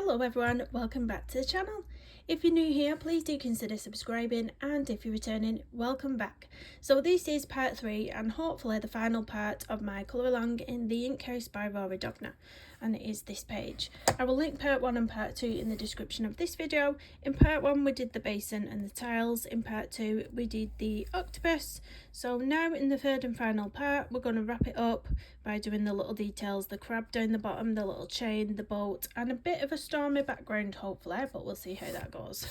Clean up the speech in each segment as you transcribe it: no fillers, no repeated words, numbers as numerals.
Hello everyone, welcome back to the channel. If you're new here, please do consider subscribing, and if you're returning, welcome back. So this is part 3 and hopefully the final part of my colour along in the Ink House by Rory Dogner, and it is this page. I will link part 1 and part 2 in the description of this video. In part 1 we did the basin and the tiles, in part 2 we did the octopus. So now in the third and final part we're going to wrap it up by doing the little details, the crab down the bottom, the little chain, the boat, and a bit of a stormy background hopefully, but we'll see how that goes.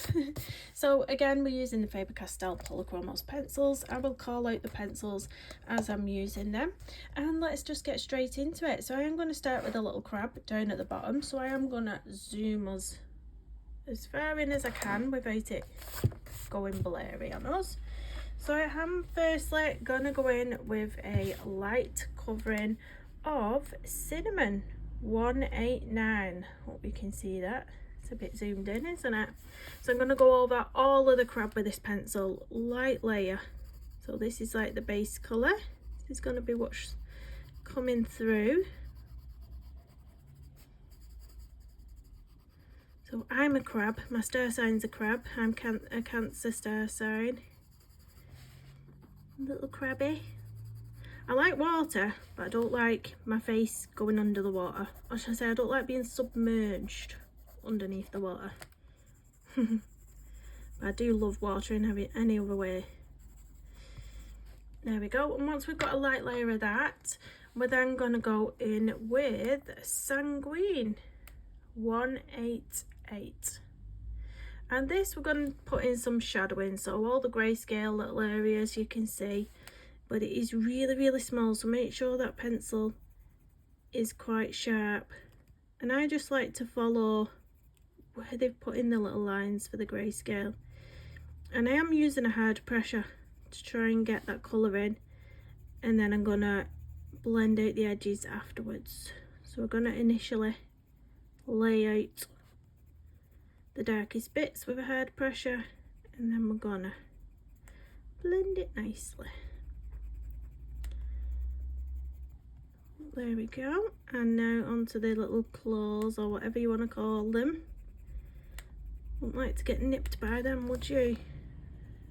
So again, we're using the Faber-Castell Polychromos pencils. I will call out the pencils as I'm using them, and let's just get straight into it. So I am going to start with a little crab down at the bottom, so I am going to zoom us as far in as I can without it going blurry on us. So I am firstly going to go in with a light covering of cinnamon 189. Hope you can see that. It's a bit zoomed in, isn't it? So I'm going to go over all of the crab with this pencil, light layer. So this is like the base colour. This is going to be what's coming through. So I'm a crab, my star sign's a crab, I'm a Cancer star sign. Little crabby. I like water, but I don't like my face going under the water. Or should I say, I don't like being submerged underneath the water. But I do love water in any other way. There we go. And once we've got a light layer of that, we're then going to go in with Sanguine 188. And this we're going to put in some shadowing, so all the grayscale little areas you can see, but it is really small, so make sure that pencil is quite sharp. And I just like to follow where they've put in the little lines for the grayscale, and I am using a hard pressure to try and get that colour in, and then I'm going to blend out the edges afterwards. So we're going to initially lay out the darkest bits with a hard pressure, and then we're gonna blend it nicely. There we go. And now onto the little claws, or whatever you want to call them. Wouldn't like to get nipped by them, would you?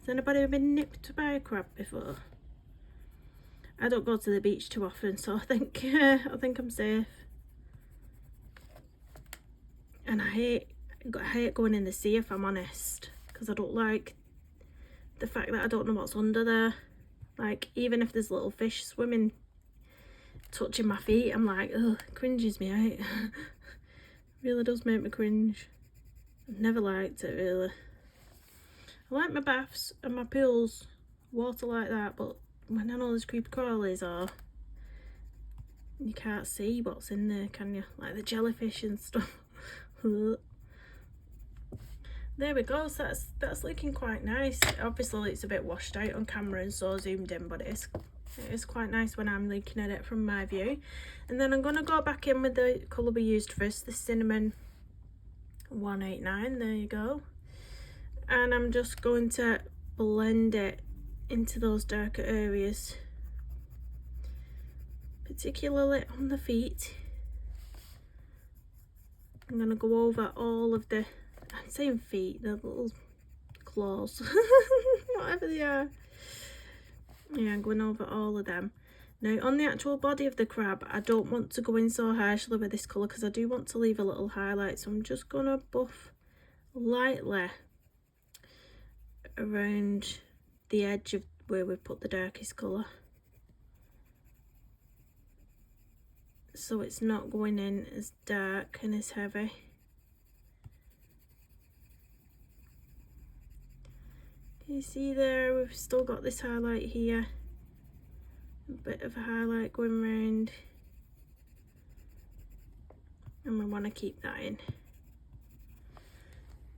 Has anybody ever been nipped by a crab before? I don't go to the beach too often, so I think I'm safe. And I hate going in the sea, if I'm honest, because I don't like the fact that I don't know what's under there. Like, even if there's little fish swimming, touching my feet, I'm like, ugh, it cringes me out. Really does make me cringe. I've never liked it, really. I like my baths and my pools, water like that, but when I know there's creepy crawlies, or you can't see what's in there, can you? Like the jellyfish and stuff. There we go. So that's looking quite nice. Obviously it's a bit washed out on camera and so zoomed in, but it is quite nice when I'm looking at it from my view. And then I'm going to go back in with the colour we used first, the cinnamon 189. There you go. And I'm just going to blend it into those darker areas, particularly on the feet. I'm going to go over all of the, I'm saying feet, the little claws, whatever they are. Yeah, I'm going over all of them. Now on the actual body of the crab, I don't want to go in so harshly with this colour because I do want to leave a little highlight. So I'm just going to buff lightly around the edge of where we put the darkest colour, so it's not going in as dark and as heavy. Can you see there, we've still got this highlight here, a bit of a highlight going round, and we want to keep that in.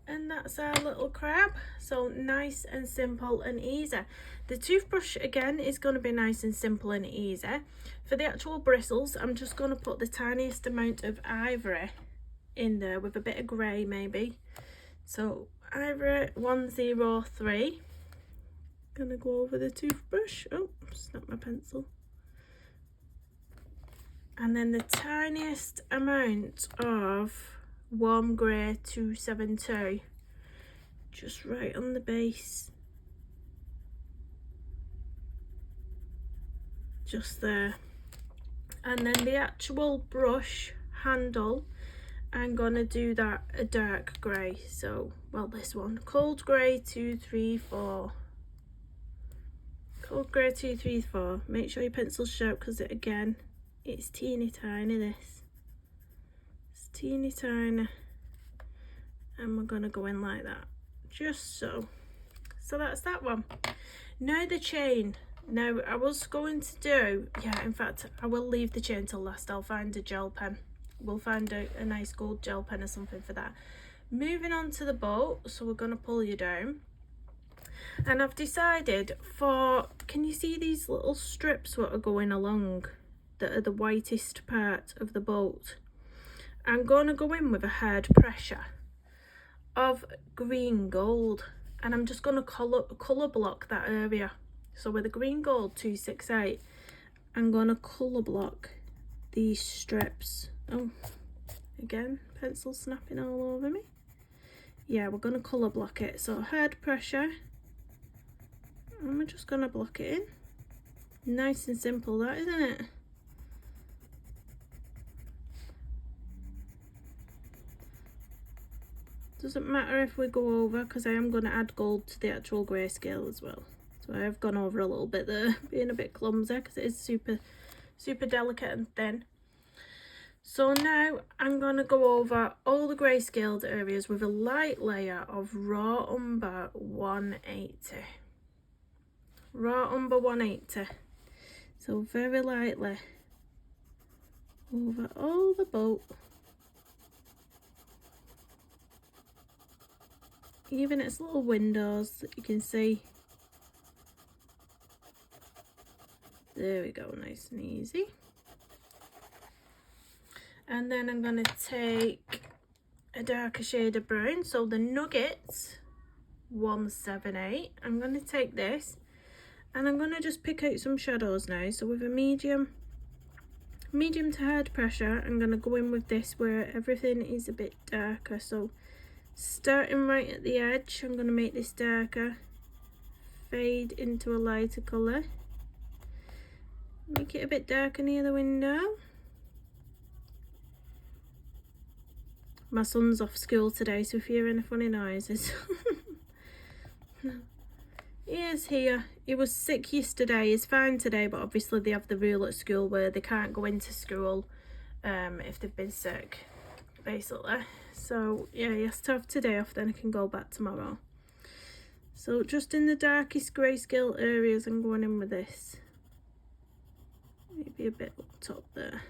And that's our little crab. So nice and simple and easy. The toothbrush again is going to be nice and simple and easy. For the actual bristles, I'm just going to put the tiniest amount of ivory in there with a bit of grey maybe. So ivory 103. Gonna go over the toothbrush. Oh, snapped my pencil. And then the tiniest amount of Warm Grey 272, just right on the base, just there. And then the actual brush handle, I'm gonna do that a dark grey. So, well, this one, Cold Grey 234. Cold Grey 234. Make sure your pencil's sharp because again, it's teeny tiny, this. It's teeny tiny. And we're gonna go in like that, just so. So that's that one. Now the chain. Now I was going to do, yeah, in fact, I will leave the chain till last. I'll find a gel pen. We'll find a nice gold gel pen or something for that. Moving on to the boat, so we're gonna pull you down. And I've decided for, can you see these little strips that are going along that are the whitest part of the boat? I'm gonna go in with a hard pressure of green gold, and I'm just gonna colour block that area. So with a green gold 268, I'm gonna colour block these strips. Oh, again, pencil snapping all over me. Yeah, we're gonna colour block it. So hard pressure, and we're just gonna block it in. Nice and simple, that, isn't it? Doesn't matter if we go over, because I am gonna add gold to the actual grayscale as well. So I have gone over a little bit there, being a bit clumsy because it is super delicate and thin. So now I'm going to go over all the grayscaled areas with a light layer of raw umber 180. Raw umber 180. So very lightly over all the boat. Even its little windows that you can see. There we go, nice and easy. And then I'm going to take a darker shade of brown, so the Nuggets 178. I'm going to take this and I'm going to just pick out some shadows now. So with a medium to hard pressure, I'm going to go in with this where everything is a bit darker. So starting right at the edge, I'm going to make this darker, fade into a lighter colour. Make it a bit darker near the window. My son's off school today, so if you hear any funny noises. He is here. He was sick yesterday. He's fine today, but obviously they have the rule at school where they can't go into school if they've been sick, basically. So yeah, he has to have today off, then he can go back tomorrow. So just in the darkest grayscale areas, I'm going in with this. Maybe a bit up top there,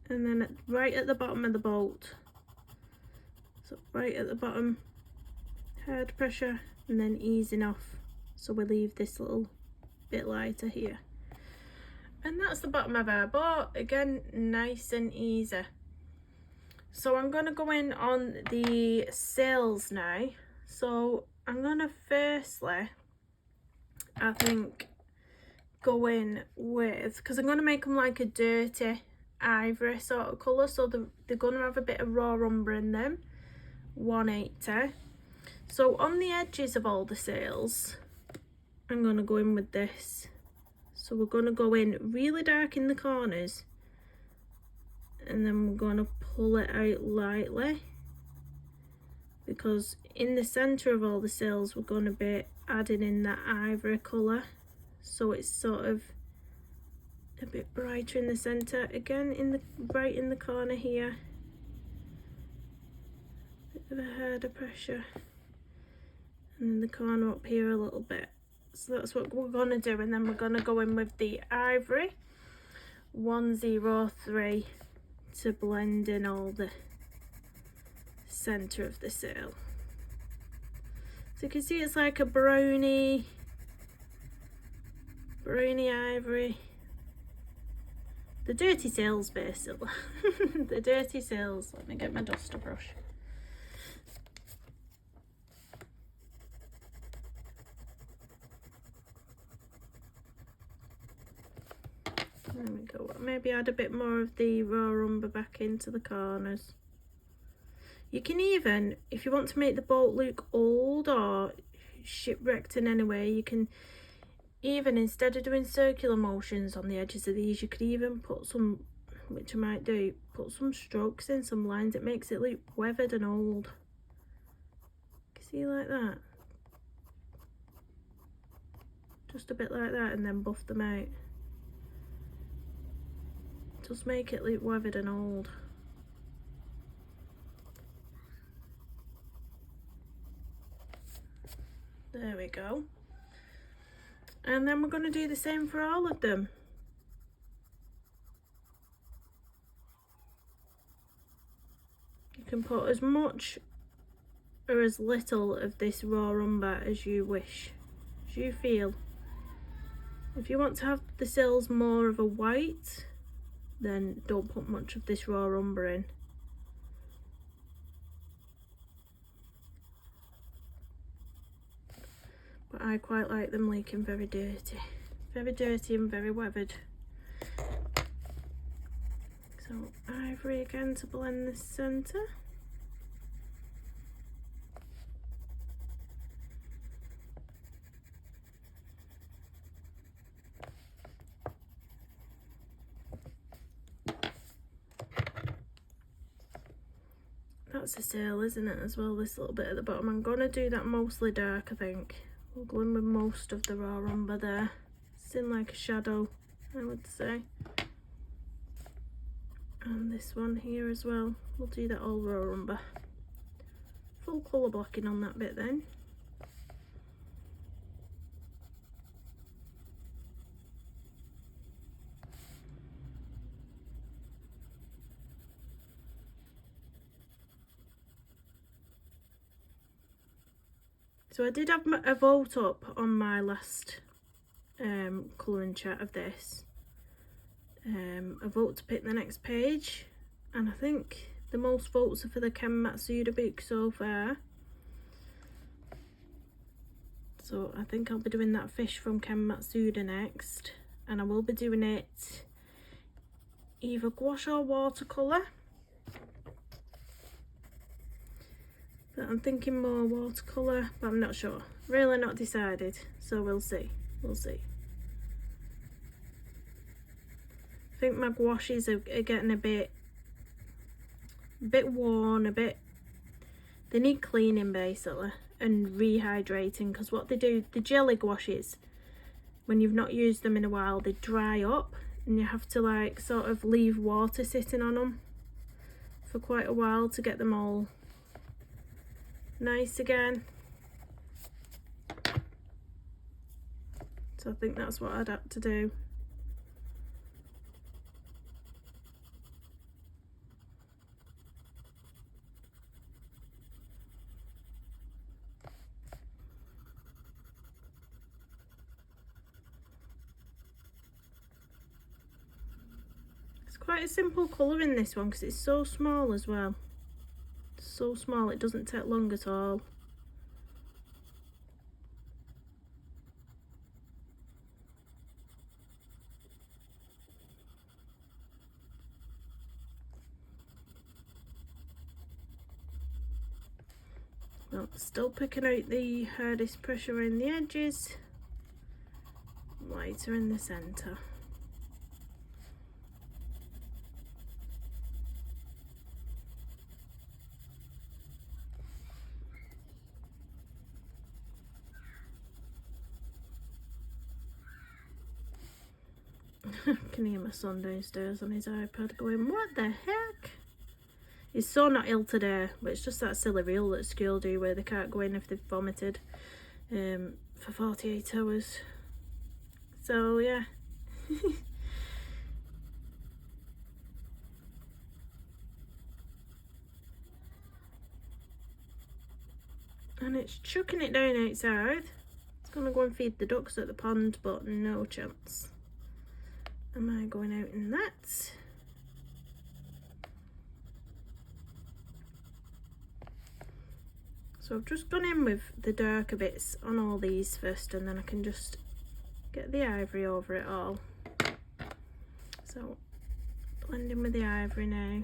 and then right at the bottom of the boat, so right at the bottom, hard pressure and then easing off, so we leave this little bit lighter here. And that's the bottom of our boat. Again, nice and easy. So I'm going to go in on the sails now. So I'm going to firstly, I think, go in with, because I'm going to make them like a dirty ivory sort of colour, so they're going to have a bit of raw umber in them. 180. So on the edges of all the sails, I'm going to go in with this. So we're going to go in really dark in the corners, and then we're going to pull it out lightly, because in the centre of all the sails we're going to be adding in that ivory colour, so it's sort of a bit brighter in the centre. Again, in the right in the corner here, bit of a harder pressure, and in the corner up here a little bit. So that's what we're going to do, and then we're going to go in with the ivory 103 to blend in all the centre of the sail. So you can see it's like a browny ivory. The dirty sails, basically. The dirty sails. Let me get my duster brush. There we go. Maybe add a bit more of the raw umber back into the corners. You can even, if you want to make the boat look old or shipwrecked in any way, you can even, instead of doing circular motions on the edges of these, you could even put some, which I might do, put some strokes in, some lines. It makes it look weathered and old. See, like that. Just a bit like that, and then buff them out. Just make it look weathered and old. There we go. And then we're going to do the same for all of them. You can put as much or as little of this raw umber as you wish, as you feel. If you want to have the sills more of a white, then don't put much of this raw umber in. But I quite like them looking very dirty and very weathered. So ivory again to blend this centre. That's a sail, isn't it, as well, this little bit at the bottom. I'm going to do that mostly dark, I think. We'll go in with most of the raw umber there. It's in like a shadow, I would say. And this one here as well. We'll do that all raw umber. Full colour blocking on that bit then. So I did have a vote up on my last colouring chat of this. A vote to pick the next page, and I think the most votes are for the Ken Matsuda book so far. So I think I'll be doing that fish from Ken Matsuda next, and I will be doing it either gouache or watercolour. But I'm thinking more watercolour, but I'm not sure. Really not decided, so we'll see. We'll see. I think my gouaches are getting a bit worn, they need cleaning basically, and rehydrating, because what they do, the jelly gouaches, when you've not used them in a while, they dry up, and you have to like sort of leave water sitting on them for quite a while to get them all nice again. So I think that's what I'd have to do. It's quite a simple colour in this one because it's so small as well. So small, it doesn't take long at all. Well, still picking out the hardest pressure in the edges, lighter in the centre. I can hear my son downstairs on his iPad going, what the heck? He's so not ill today, but it's just that silly rule that school do where they can't go in if they've vomited for 48 hours. So yeah. And it's chucking it down outside. It's gonna go and feed the ducks at the pond, but no chance. Am I going out in that? So I've just gone in with the darker bits on all these first, and then I can just get the ivory over it all. So, blending with the ivory now.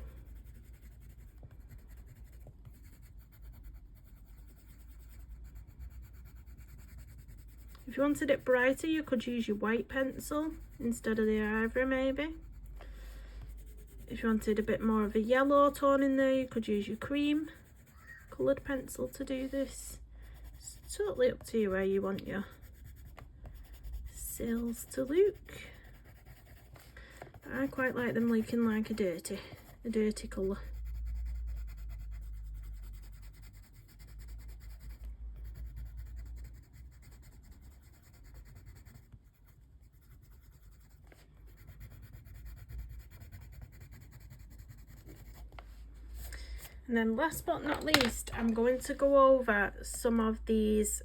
If you wanted it brighter, you could use your white pencil instead of the ivory maybe. If you wanted a bit more of a yellow tone in there, you could use your cream coloured pencil to do this. It's totally up to you where you want your sails to look. But I quite like them looking like a dirty colour. And then last but not least, I'm going to go over some of these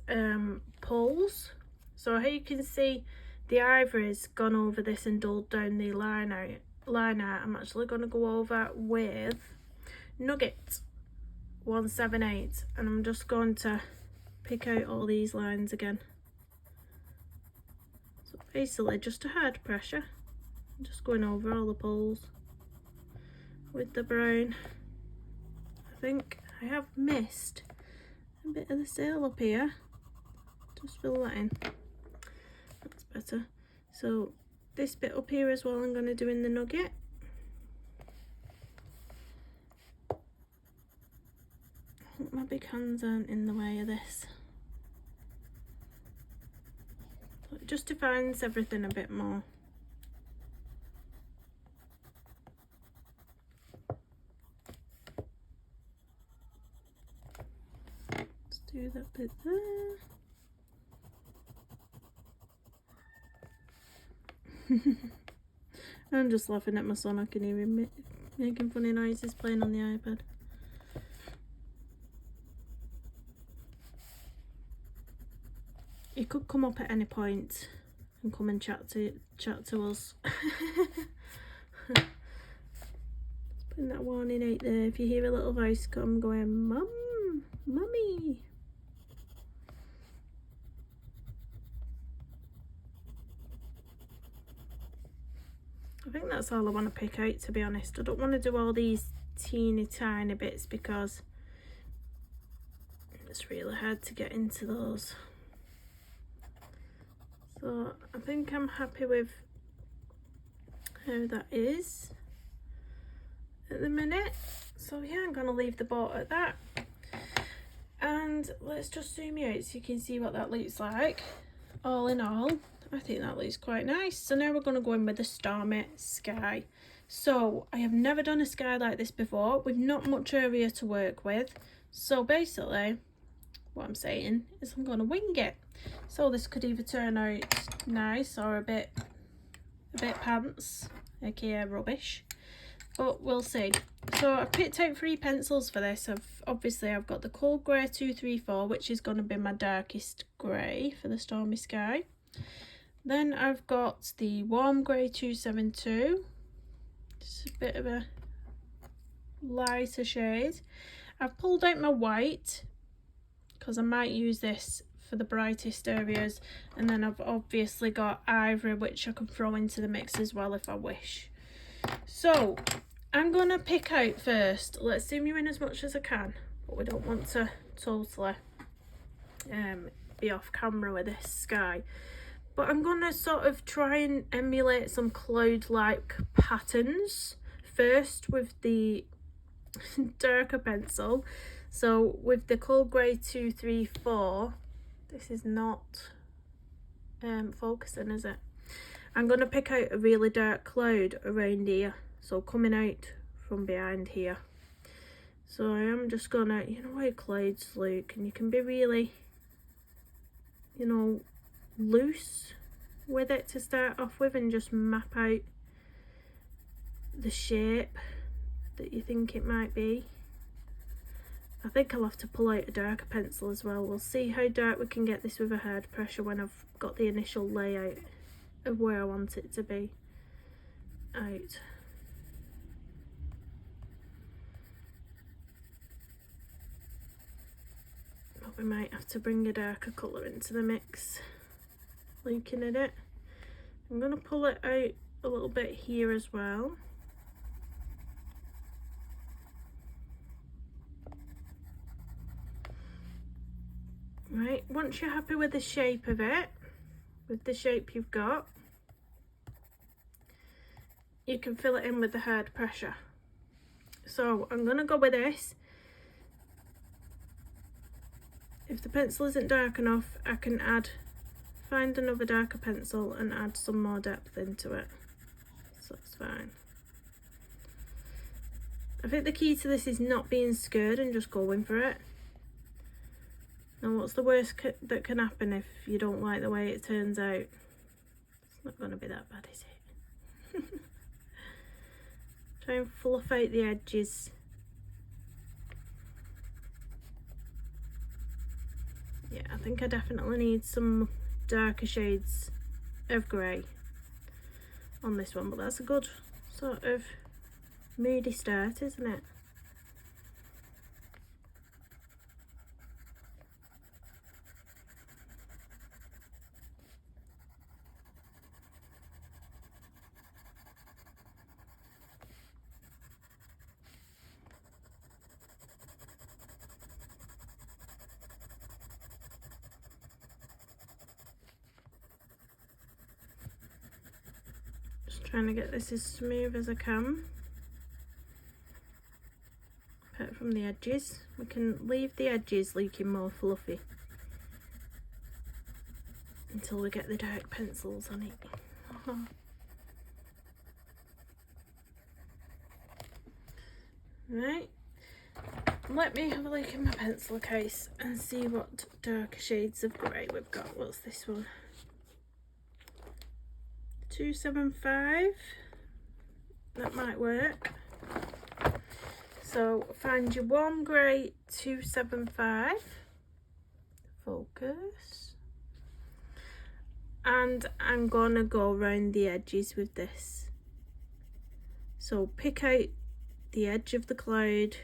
pulls. So here you can see the ivory's gone over this and dulled down the line art. I'm actually going to go over with Nugget 178, and I'm just going to pick out all these lines again. So basically just a hard pressure. I'm just going over all the pulls with the brown. I think I have missed a bit of the sail up here. Just fill that in. That's better. So this bit up here as well I'm going to do in the nugget. I hope my big hands aren't in the way of this. So it just defines everything a bit more. Do that bit there. I'm just laughing at my son. I can hear him making funny noises playing on the iPad. He could come up at any point and come and chat to us. Just putting that warning out there. If you hear a little voice come going, "Mum, Mummy." I think that's all I want to pick out, to be honest. I don't want to do all these teeny tiny bits because it's really hard to get into those. So I think I'm happy with how that is at the minute. So yeah, I'm going to leave the boat at that. And let's just zoom you out so you can see what that looks like. All in all, I think that looks quite nice. So now we're going to go in with the Stormy Sky. So I have never done a sky like this before with not much area to work with. So basically what I'm saying is I'm going to wing it. So this could either turn out nice or a bit pants, aka rubbish, but we'll see. So I've picked out 3 pencils for this. Obviously I've got the Cold Grey 234, which is going to be my darkest grey for the Stormy Sky. Then I've got the Warm Grey 272, just a bit of a lighter shade. I've pulled out my white because I might use this for the brightest areas, and then I've obviously got ivory, which I can throw into the mix as well if I wish. So I'm gonna pick out first. Let's zoom you in as much as I can, but we don't want to totally be off camera with this sky. But I'm gonna sort of try and emulate some cloud-like patterns first with the darker pencil. So with the Cold Grey 234, this is not focusing, is it? I'm going to pick out a really dark cloud around here, so coming out from behind here. So I am just going to, you know how clouds look, and you can be really, you know, loose with it to start off with and just map out the shape that you think it might be. I think I'll have to pull out a darker pencil as well. We'll see how dark we can get this with a hard pressure when I've got the initial layout of where I want it to be out. But we might have to bring a darker colour into the mix. Looking at it, I'm going to pull it out a little bit here as well. Right, once you're happy with the shape of it, with the shape you've got, you can fill it in with the hard pressure. So I'm going to go with this. If the pencil isn't dark enough, I can find another darker pencil and add some more depth into it. So it's fine. I think the key to this is not being scared and just going for it. Now, what's the worst that can happen if you don't like the way it turns out? It's not going to be that bad, is it? Try and fluff out the edges. Yeah, I think I definitely need some darker shades of grey on this one, but that's a good sort of moody start, isn't it? Just trying to get this as smooth as I can. Apart from the edges, we can leave the edges looking more fluffy until we get the dark pencils on it. Right, let me have a look in my pencil case and see what darker shades of grey we've got. What's this one? 275. That might work. So find your warm grey 275. Focus. And I'm gonna go around the edges with this. So pick out the edge of the cloud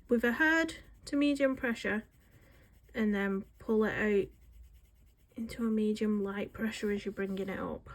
with a hard to medium pressure, and then pull it out into a medium light pressure as you're bringing it up.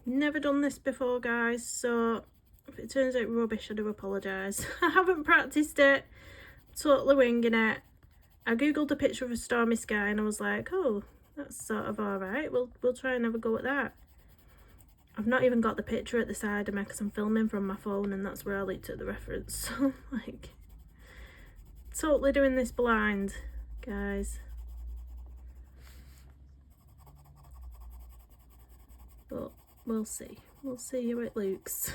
Never done this before, guys, so if it turns out rubbish, I do apologise. I haven't practiced it, totally winging it. I googled a picture of a stormy sky and I was like, oh, that's sort of alright, we'll try and have a go at that. I've not even got the picture at the side of me because I'm filming from my phone and that's where I looked at the reference. So like, totally doing this blind, guys. But we'll see how it looks.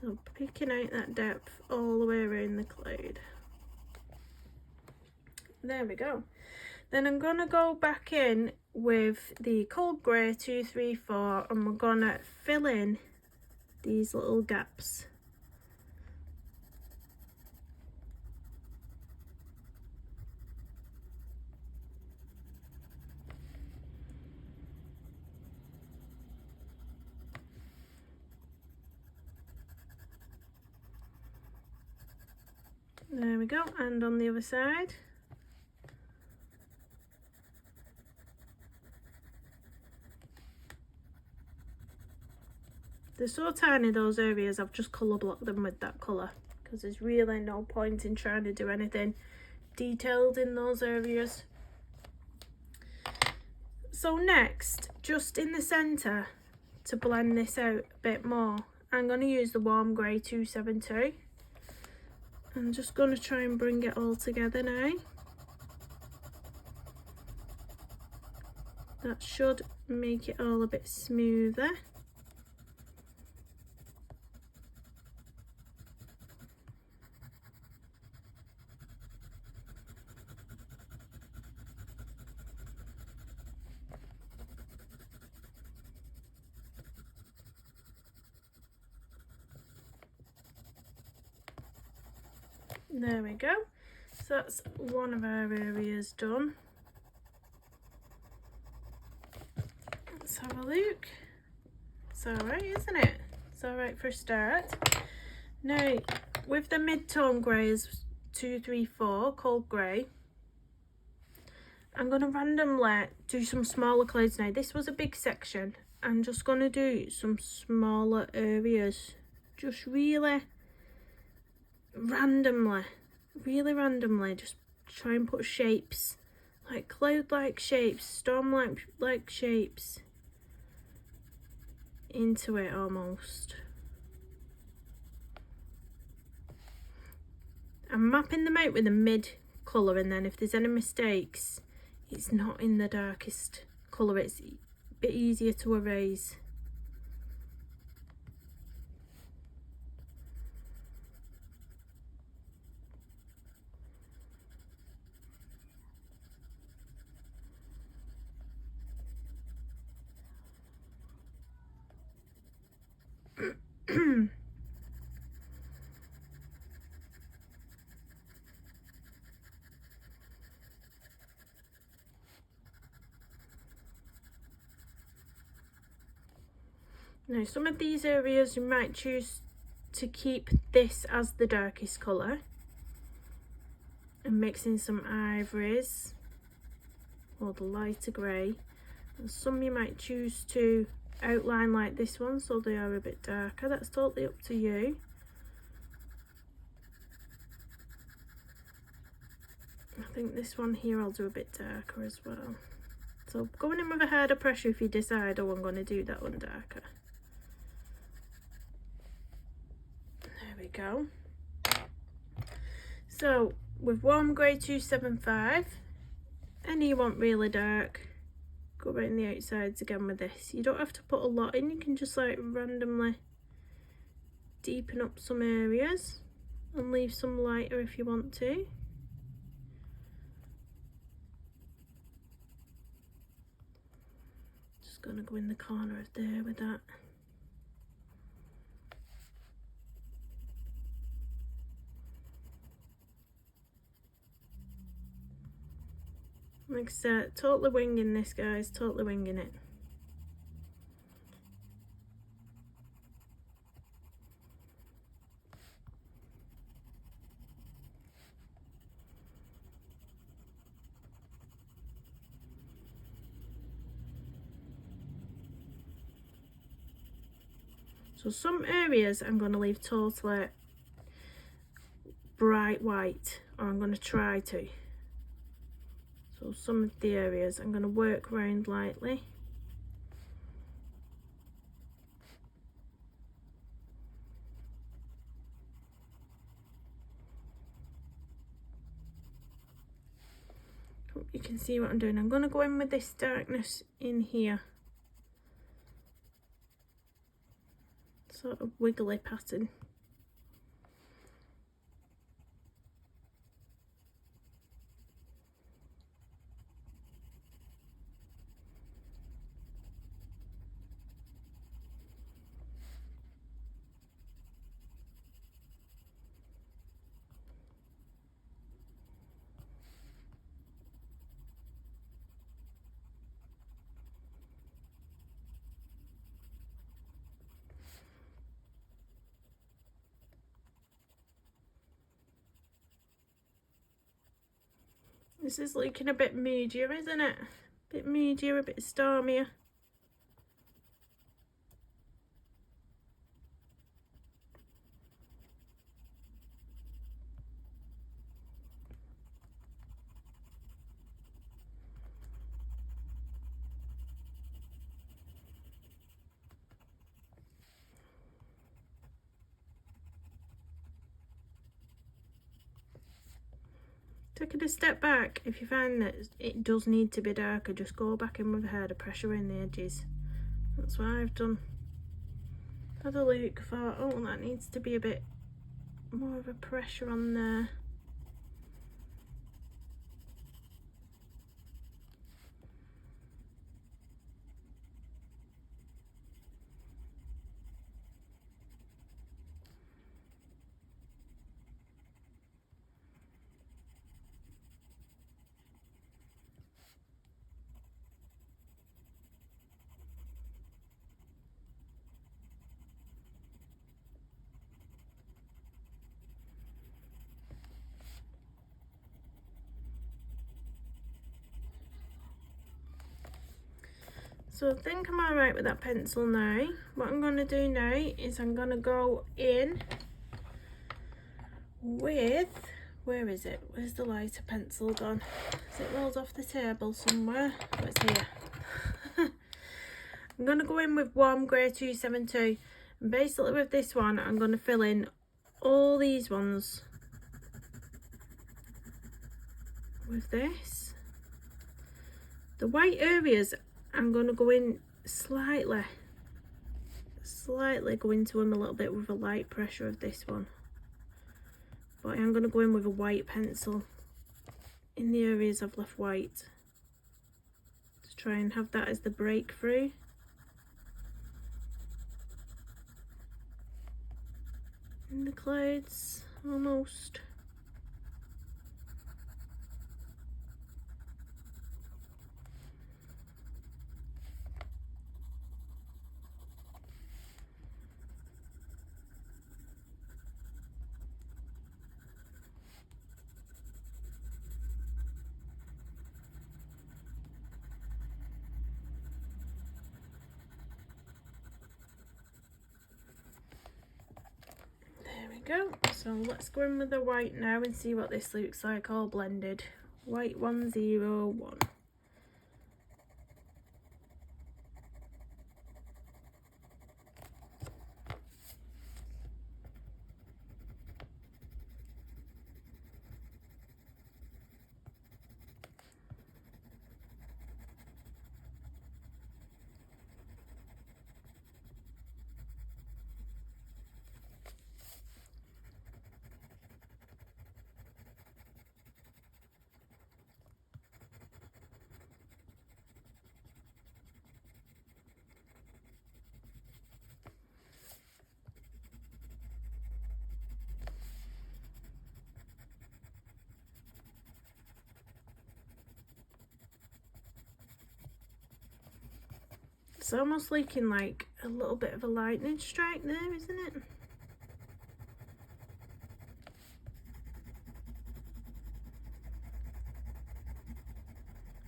So picking out that depth all the way around the cloud. There we go. Then I'm going to go back in with the cold grey 234 and we're going to fill in these little gaps. There we go, and on the other side. They're so tiny, those areas, I've just colour blocked them with that colour because there's really no point in trying to do anything detailed in those areas. So next, just in the centre, to blend this out a bit more, I'm going to use the warm grey 272. I'm just going to try and bring it all together now. That should make it all a bit smoother. There we go. So that's one of our areas done. Let's have a look. It's alright, isn't it? It's alright for a start. Now, with the mid-tone greys 2, 3, 4, cold grey, I'm going to randomly do some smaller clouds now. This was a big section. I'm just going to do some smaller areas. Just really randomly, just try and put shapes, like cloud-like shapes, storm-like shapes into it almost. I'm mapping them out with a mid colour, and then if there's any mistakes, it's not in the darkest colour, it's a bit easier to erase. Now, some of these areas you might choose to keep this as the darkest colour and mix in some ivories or the lighter grey, and some you might choose to outline like this one so they are a bit darker. That's totally up to you. I think this one here I'll do a bit darker as well. So going in with a harder pressure if you decide, oh, I'm going to do that one darker. There we go. So with warm grey 275, and you want really dark, go around the outsides again with this. You don't have to put a lot in, you can just like randomly deepen up some areas and leave some lighter if you want to. Just gonna go in the corner of there with that. Like I said, totally winging this, guys, totally winging it. So some areas I'm going to leave totally bright white, or I'm going to try to. So some of the areas I'm going to work around lightly. Hope you can see what I'm doing. I'm going to go in with this darkness in here. Sort of wiggly pattern. This is looking a bit moodier, isn't it? A bit moodier, a bit stormier. Taking a step back, if you find that it does need to be darker, just go back in with a harder pressure around the edges. That's what I've done. Had a look, thought, oh, that needs to be a bit more of a pressure on there. So I think I'm alright with that pencil now. What I'm going to do now is I'm going to go in with, where is it? Where's the lighter pencil gone? Is it rolled off the table somewhere? Oh, it's here. I'm going to go in with Warm Grey 272, and basically with this one I'm going to fill in all these ones with this. The white areas I'm going to go in slightly go into them a little bit with a light pressure of this one, but I'm going to go in with a white pencil in the areas I've left white to try and have that as the breakthrough. In the clouds, almost. Go. So let's go in with the white now and see what this looks like all blended. White 101. It's almost looking like a little bit of a lightning strike there, isn't it?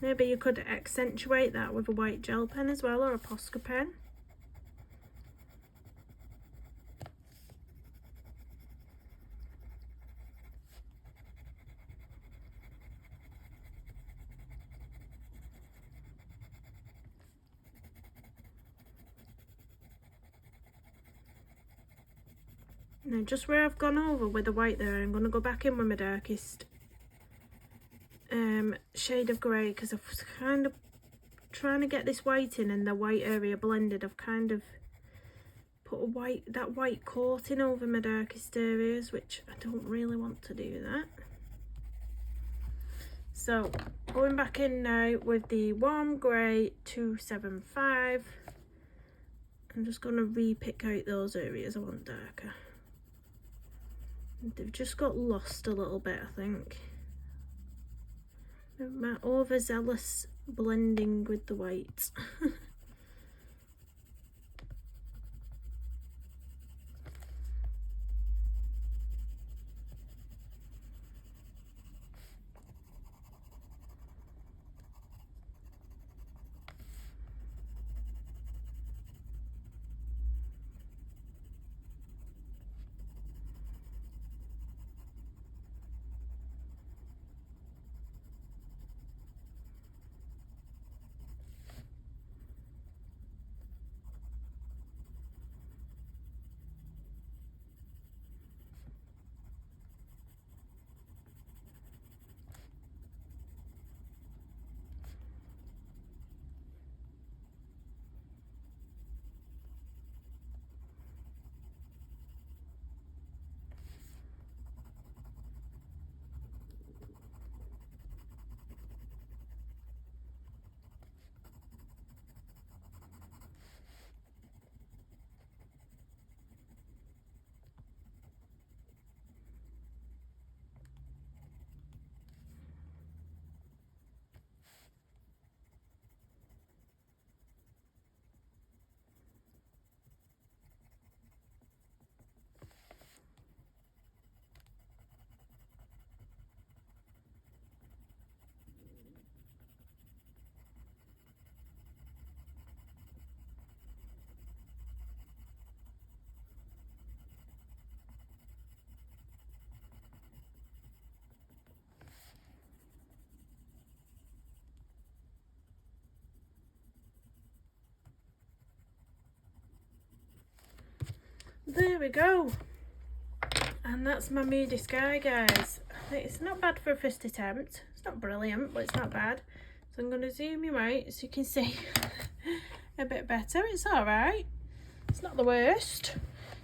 Maybe you could accentuate that with a white gel pen as well, or a Posca pen. Now just where I've gone over with the white there, I'm going to go back in with my darkest shade of grey, because I was kind of trying to get this white in and the white area blended. I've kind of put that white coating over my darkest areas, which I don't really want to do that. So going back in now with the Warm Grey 275, I'm just going to re-pick out those areas I want darker. They've just got lost a little bit, I think. My overzealous blending with the white. there we go. And that's my Moody Sky, guys. It's not bad for a first attempt. It's not brilliant, but it's not bad. So I'm going to zoom you out so you can see a bit better. It's alright. It's not the worst.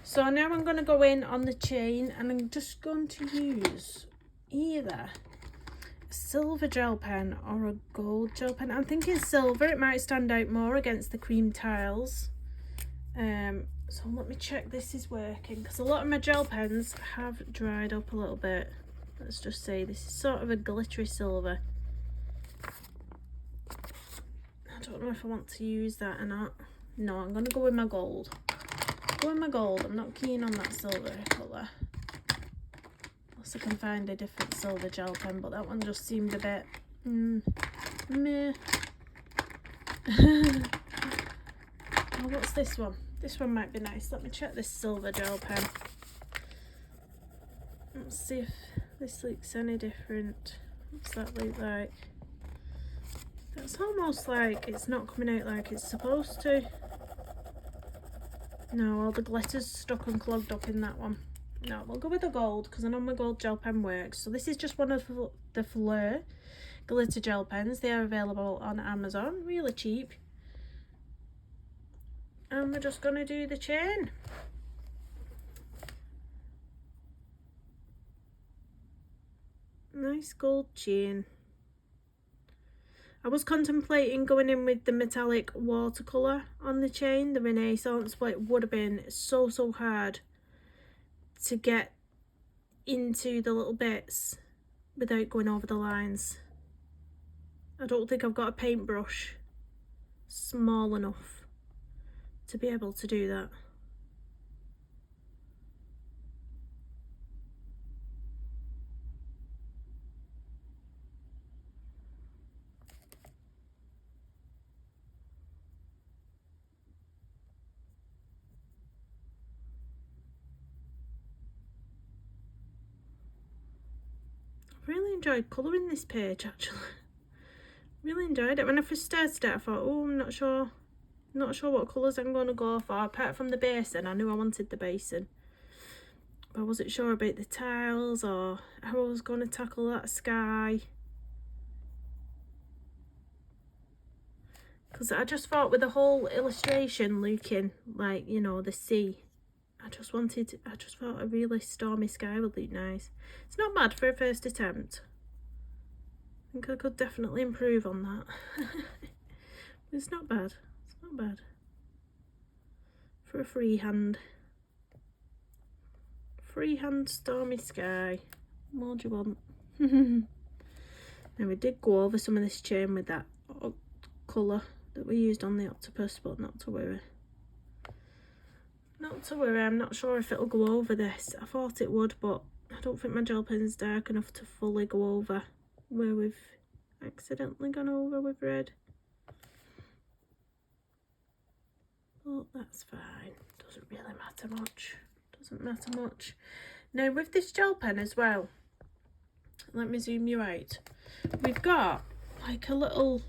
So now I'm going to go in on the chain, and I'm just going to use either a silver gel pen or a gold gel pen. I'm thinking silver. It might stand out more against the cream tiles. So let me check this is working, because a lot of my gel pens have dried up a little bit. Let's just say this is sort of a glittery silver. I don't know if I want to use that or not. No, I'm going to go with my gold. Go with my gold. I'm not keen on that silver colour. Unless I can find a different silver gel pen, but that one just seemed a bit meh. Oh, what's this one? This one might be nice. Let me check this silver gel pen. Let's see if this looks any different. What's that look like? That's almost like it's not coming out like it's supposed to. No, all the glitter's stuck and clogged up in that one. No, we'll go with the gold, because I know my gold gel pen works. So this is just one of the Fleur glitter gel pens. They are available on Amazon, really cheap. And we're just going to do the chain. Nice gold chain. I was contemplating going in with the metallic watercolour on the chain, the Renaissance, but it would have been so hard to get into the little bits without going over the lines. I don't think I've got a paintbrush small enough to be able to do that. I've really enjoyed colouring this page, actually. Really enjoyed it. When I first started it, I thought, oh, I'm not sure what colours I'm going to go for. Apart from the basin, I knew I wanted the basin, but I wasn't sure about the tiles or how I was going to tackle that sky. Because I just thought with the whole illustration looking like, you know, the sea, I just thought a really stormy sky would look nice. It's not bad for a first attempt. I think I could definitely improve on that. It's not bad. It's not bad. For a freehand. Freehand Stormy Sky. What more do you want? Now we did go over some of this chain with that colour that we used on the octopus, but not to worry. Not to worry, I'm not sure if it'll go over this. I thought it would, but I don't think my gel pen's dark enough to fully go over where we've accidentally gone over with red. But that's fine. Doesn't really matter much. Doesn't matter much. Now with this gel pen as well, let me zoom you out. We've got like a little,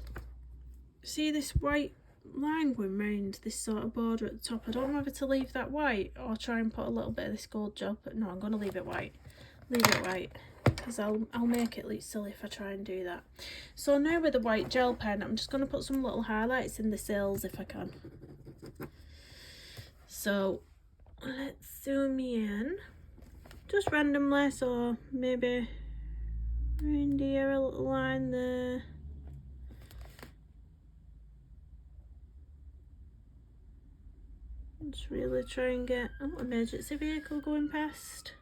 see this white line going round this sort of border at the top. I don't know whether to leave that white or try and put a little bit of this gold gel, but no, I'm going to leave it white. Leave it white, because I'll make it look silly if I try and do that. So now with the white gel pen, I'm just going to put some little highlights in the sills if I can. So let's zoom in, just randomly, so maybe around here, a little line there. Just really try and get an emergency vehicle going past.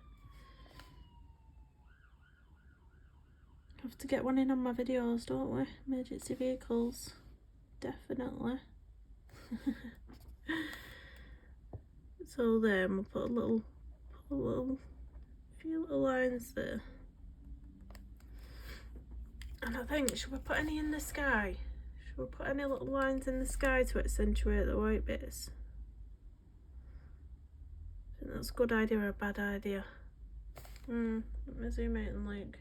Have to get one in on my videos, don't we? Emergency vehicles, definitely. So then we'll put a few little lines there. And I think, should we put any in the sky? Should we put any little lines in the sky to accentuate the white bits? I think that's a good idea or a bad idea. Let me zoom out and look.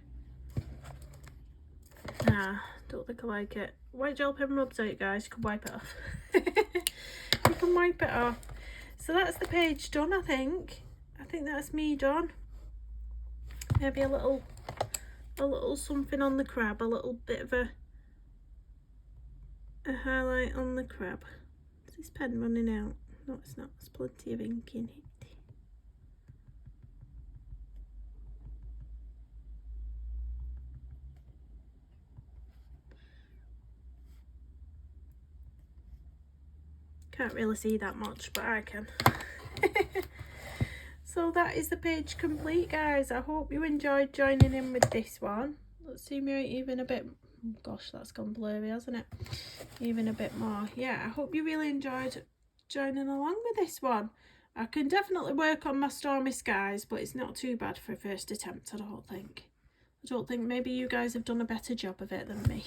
Nah, don't think I like it. White gel pen rubs out, guys. You can wipe it off. You can wipe it off. So that's the page done, I think. I think that's me done. Maybe a little something on the crab, a little bit of a highlight on the crab. Is this pen running out? No, it's not. There's plenty of ink in it. Can't really see that much, but I can. So that is the page complete, guys. I hope you enjoyed joining in with this one. Let's see me even a bit. Oh gosh, that's gone blurry, hasn't it? Even a bit more. Yeah, I hope you really enjoyed joining along with this one. I can definitely work on my Stormy Skies, but it's not too bad for a first attempt, I don't think. Maybe you guys have done a better job of it than me.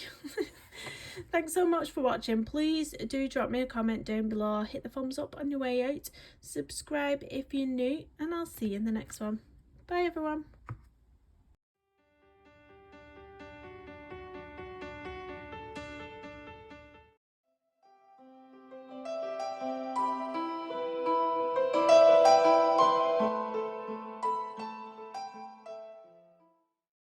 Thanks so much for watching. Please do drop me a comment down below. Hit the thumbs up on your way out. Subscribe if you're new, and I'll see you in the next one. Bye everyone.